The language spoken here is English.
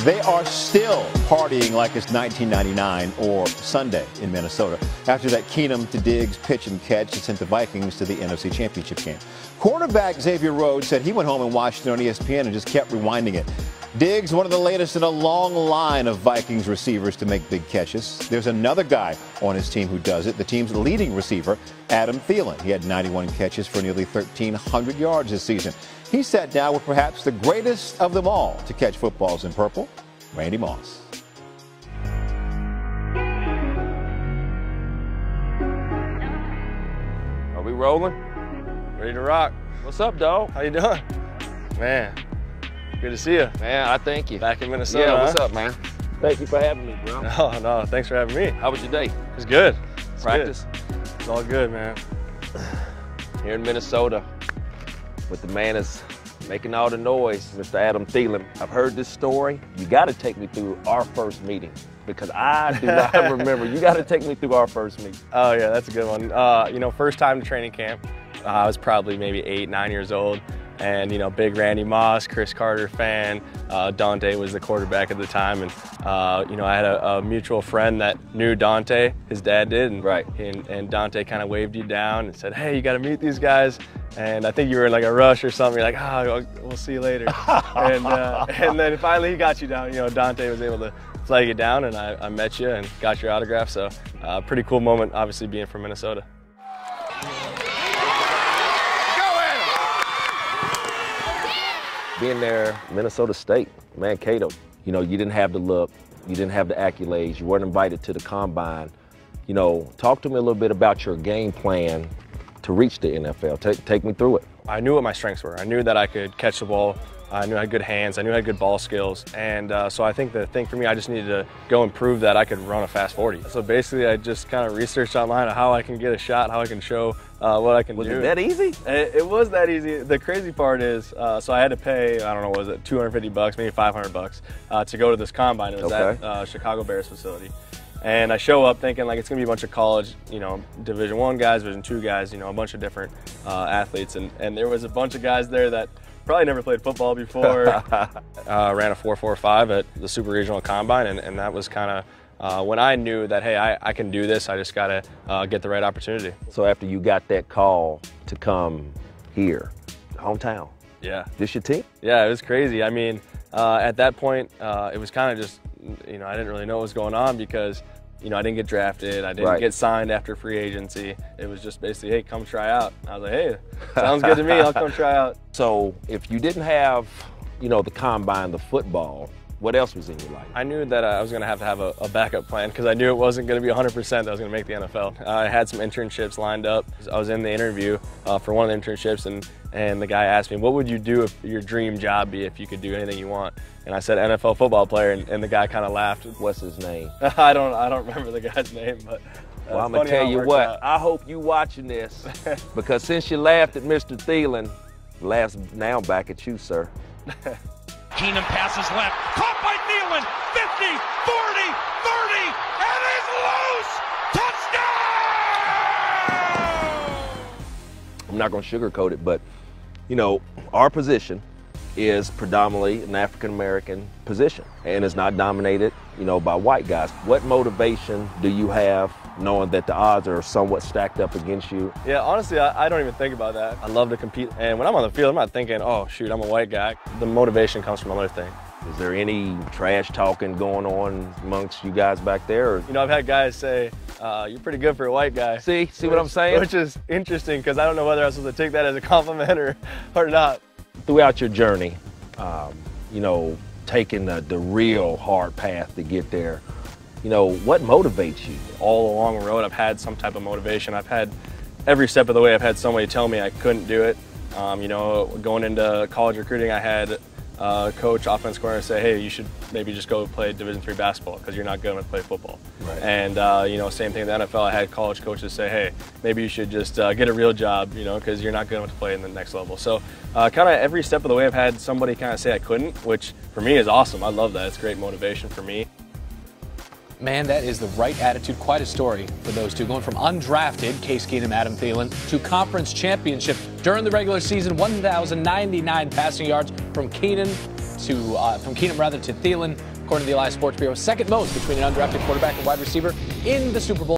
They are still partying like it's 1999 or Sunday in Minnesota after that Keenum to Diggs pitch and catch that sent the Vikings to the NFC Championship game. Quarterback Xavier Rhodes said he went home and watched it on ESPN and just kept rewinding it. Diggs, one of the latest in a long line of Vikings receivers to make big catches. There's another guy on his team who does it, the team's leading receiver, Adam Thielen. He had 91 catches for nearly 1,300 yards this season. He sat down with perhaps the greatest of them all to catch footballs in purple, Randy Moss. Are we rolling? Ready to rock. What's up, dog? How you doing? Man, good to see you. Man, I thank you. Back in Minnesota, Yeah, what's huh? up, man? Thank you for having me, bro. No, thanks for having me. How was your day? It's good. It's Practice? good. It's all good, man. Here in Minnesota, with the man is making all the noise, Mr. Adam Thielen. I've heard this story. You got to take me through our first meeting because I do not remember. You got to take me through our first meeting. Oh, yeah, that's a good one. You know, first time to training camp. I was probably maybe 8, 9 years old. And, you know, big Randy Moss, Chris Carter fan. Dante was the quarterback at the time. And, you know, I had a mutual friend that knew Dante, his dad did. And, right. And Dante kind of waved you down and said, hey, you got to meet these guys. And I think you were in like a rush or something. You're like, oh, we'll see you later. And then finally he got you down. You know, Dante was able to flag you down, and I met you and got your autograph. So pretty cool moment, obviously, being from Minnesota. Being there, Minnesota State, Mankato, you know, you didn't have the look, you didn't have the accolades, you weren't invited to the combine. You know, talk to me a little bit about your game plan to reach the NFL. Take me through it. I knew what my strengths were. I knew that I could catch the ball. I knew I had good hands. I knew I had good ball skills. And so I think the thing for me, I just needed to go and prove that I could run a fast 40. So basically, I just kind of researched online on how I can get a shot, how I can show what I can do. Was it that easy? It was that easy. The crazy part is, so I had to pay, I don't know, was it $250, maybe $500 to go to this combine. It was at Chicago Bears facility. And I show up thinking like it's gonna be a bunch of college, you know, Division I guys, Division II guys, you know, a bunch of different athletes. And there was a bunch of guys there that probably never played football before. Ran a 4.45 at the Super Regional Combine, and that was kind of when I knew that, hey, I can do this. I just gotta get the right opportunity. So after you got that call to come here, hometown. Yeah. This your team? Yeah, it was crazy. I mean, at that point, it was kind of just, you know, I didn't really know what was going on because, you know, I didn't get drafted. I didn't get signed after free agency. It was just basically, hey, come try out. I was like, hey, sounds good to me. I'll come try out. So if you didn't have, you know, the combine, the football, what else was in your life? I knew that I was going to have a backup plan because I knew it wasn't going to be 100% that I was going to make the NFL. I had some internships lined up. I was in the interview for one of the internships, and the guy asked me, what would you do if your dream job be if you could do anything you want? And I said NFL football player, and the guy kind of laughed. What's his name? I don't remember the guy's name, but well, I'm going to tell you what, I hope you watching this because since you laughed at Mr. Thielen, laughs now back at you, sir. Keenum passes left, caught by Thielen, 50, 40, 30, and is loose. Touchdown! I'm not going to sugarcoat it, but, you know, our position is predominantly an African-American position, and it's not dominated, you know, by white guys. What motivation do you have knowing that the odds are somewhat stacked up against you? Yeah, honestly, I don't even think about that. I love to compete, and when I'm on the field, I'm not thinking, oh, shoot, I'm a white guy. The motivation comes from another thing. Is there any trash talking going on amongst you guys back there? Or? You know, I've had guys say, you're pretty good for a white guy. See what I'm saying? Which is interesting, because I don't know whether I was supposed to take that as a compliment or not. Throughout your journey, you know, taking the real hard path to get there, you know, what motivates you? All along the road, I've had some type of motivation. I've had, every step of the way, I've had somebody tell me I couldn't do it. You know, going into college recruiting, I had coach, offense coordinator say, hey, you should maybe just go play Division III basketball because you're not good enough to play football. Right. And, you know, same thing in the NFL. I had college coaches say, hey, maybe you should just get a real job, you know, because you're not good enough to play in the next level. So kind of every step of the way I've had somebody kind of say I couldn't, which for me is awesome. I love that. It's great motivation for me. Man, that is the right attitude. Quite a story for those two. Going from undrafted, Case Keenum, Adam Thielen, to conference championship during the regular season, 1,099 passing yards from Keenan from Keenum to Thielen, according to the Elias Sports Bureau, second most between an undrafted quarterback and wide receiver in the Super Bowl.